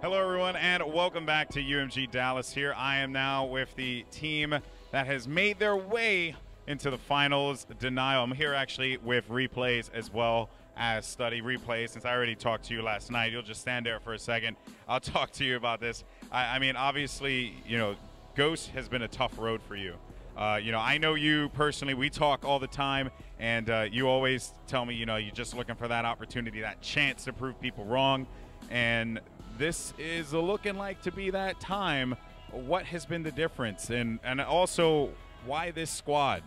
Hello, everyone, and welcome back to UMG Dallas here. I am now with the team that has made their way into the finals, Denial. I'm here actually with Replays as well as Study. Replays, since I already talked to you last night, you'll just stand there for a second. I'll talk to you about this. I mean, obviously, Ghost has been a tough road for you. I know you personally. We talk all the time, and you always tell me, you're just looking for that opportunity, that chance to prove people wrong. And this is looking like to be that time. What has been the difference, and also why this squad?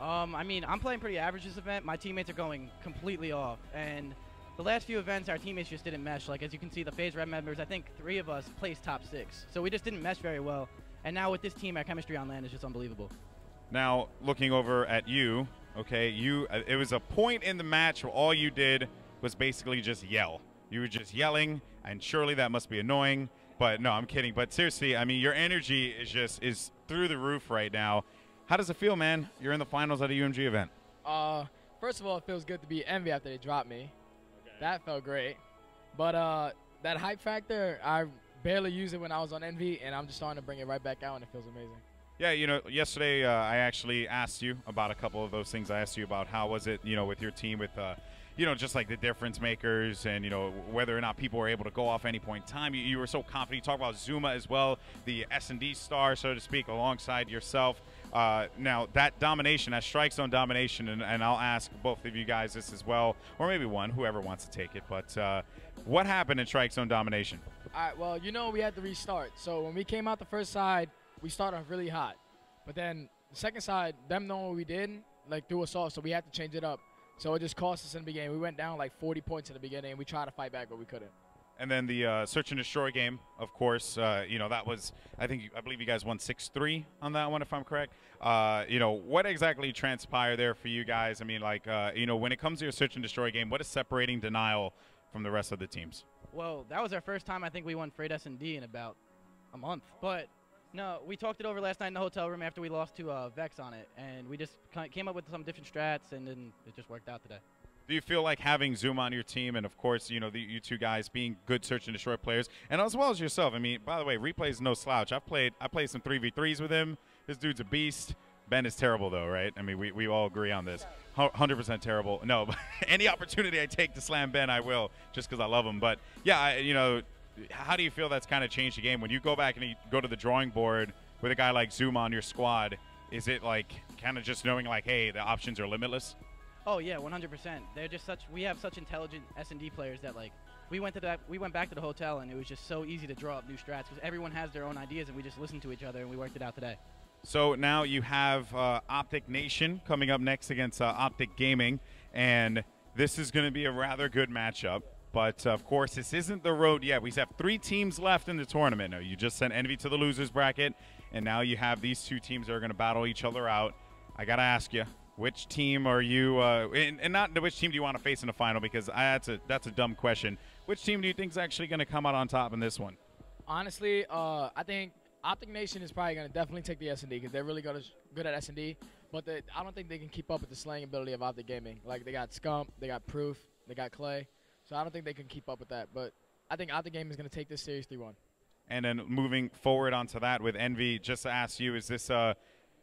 I mean, I'm playing pretty average this event. My teammates are going completely off, and the last few events, our teammates just didn't mesh. Like, as you can see, the FaZe Red members, I think 3 of us placed top 6, so we just didn't mesh very well. And now with this team, our chemistry on LAN is just unbelievable. Now, looking over at you, okay, it was a point in the match where all you did was basically just yell. You were just yelling, and surely that must be annoying. But no, I'm kidding. But seriously, I mean, your energy is through the roof right now. How does it feel, man? You're in the finals at a UMG event. First of all, it feels good to be Envy after they dropped me. Okay. That felt great. But that hype factor, I barely used it when I was on Envy, and I'm just starting to bring it right back out, and it feels amazing. Yeah, yesterday I actually asked you about a couple of those things. I asked you about how was it, with your team with, just like the difference makers and, whether or not people were able to go off any point in time. You were so confident. You talked about Zuma as well, the S&D star, so to speak, alongside yourself. Now, that domination, that strike zone domination, and I'll ask both of you guys this as well, or maybe one, whoever wants to take it, but what happened in strike zone domination? All right, well, we had to restart. So when we came out the first side, we started off really hot. But then the second side, them knowing what we did, threw us off, so we had to change it up. So it just cost us in the beginning. We went down like 40 points in the beginning, and we tried to fight back, but we couldn't. And then the search and destroy game, of course, that was, I believe you guys won 6-3 on that one, if I'm correct. What exactly transpired there for you guys? I mean, when it comes to your search and destroy game, what is separating Denial from the rest of the teams? Well, that was our first time I think we won Freight S&D in about a month. But no, we talked it over last night in the hotel room after we lost to Vex on it, and we just came up with some different strats, and then it just worked out today. Do you feel like having Zoom on your team, and of course, you two guys being good search and destroy players, and as well as yourself? I mean, by the way, Replay is no slouch. I played some 3v3s with him. This dude's a beast. Ben is terrible, though, right? I mean, we all agree on this. 100% terrible. No, but any opportunity I take to slam Ben, I will, just because I love him. But yeah, how do you feel that's kind of changed the game when you go back and you go to the drawing board with a guy like Zoom on your squad? Is it like kind of just knowing like, hey, the options are limitless? Oh yeah, 100%. They're just we have such intelligent S&D players that we went back to the hotel, and it was just so easy to draw up new strats because everyone has their own ideas, and we just listened to each other and we worked it out today. So now you have Optic Nation coming up next against Optic Gaming, and this is going to be a rather good matchup. But of course, this isn't the road yet. We have 3 teams left in the tournament. Now, you just sent Envy to the losers bracket, and now you have these 2 teams that are going to battle each other out. I got to ask you, which team are you, and not which team do you want to face in the final, because that's a dumb question. Which team do you think is actually going to come out on top in this one? Honestly, I think Optic Nation is probably going to definitely take the S&D because they're really good at S&D, but I don't think they can keep up with the slaying ability of Optic Gaming. Like, they got Scump, they got Proof, they got Clay, so I don't think they can keep up with that. But I think Optic Gaming is going to take this series 3-1. And then moving forward onto that with Envy, just to ask you, is this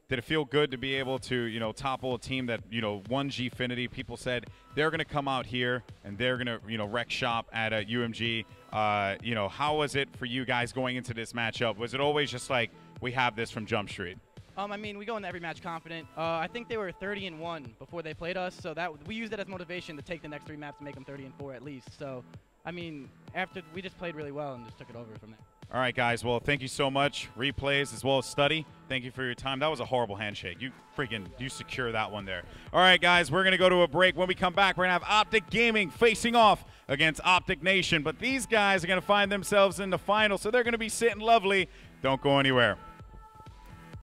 did it feel good to be able to, topple a team that, won Gfinity? People said they're going to come out here and they're going to, wreck shop at UMG. How was it for you guys going into this matchup? Was it always just like, we have this from Jump Street? I mean, we go into every match confident. I think they were 30-1 before they played us, so we used that as motivation to take the next 3 maps and make them 30-4 at least. So, I mean, after we just played really well and just took it over from there. All right, guys. Well, thank you so much. Replays as well as Study. Thank you for your time. That was a horrible handshake. You secure that one there. All right, guys. We're going to go to a break. When we come back, we're going to have Optic Gaming facing off against Optic Nation. But these guys are going to find themselves in the final, so they're going to be sitting lovely. Don't go anywhere.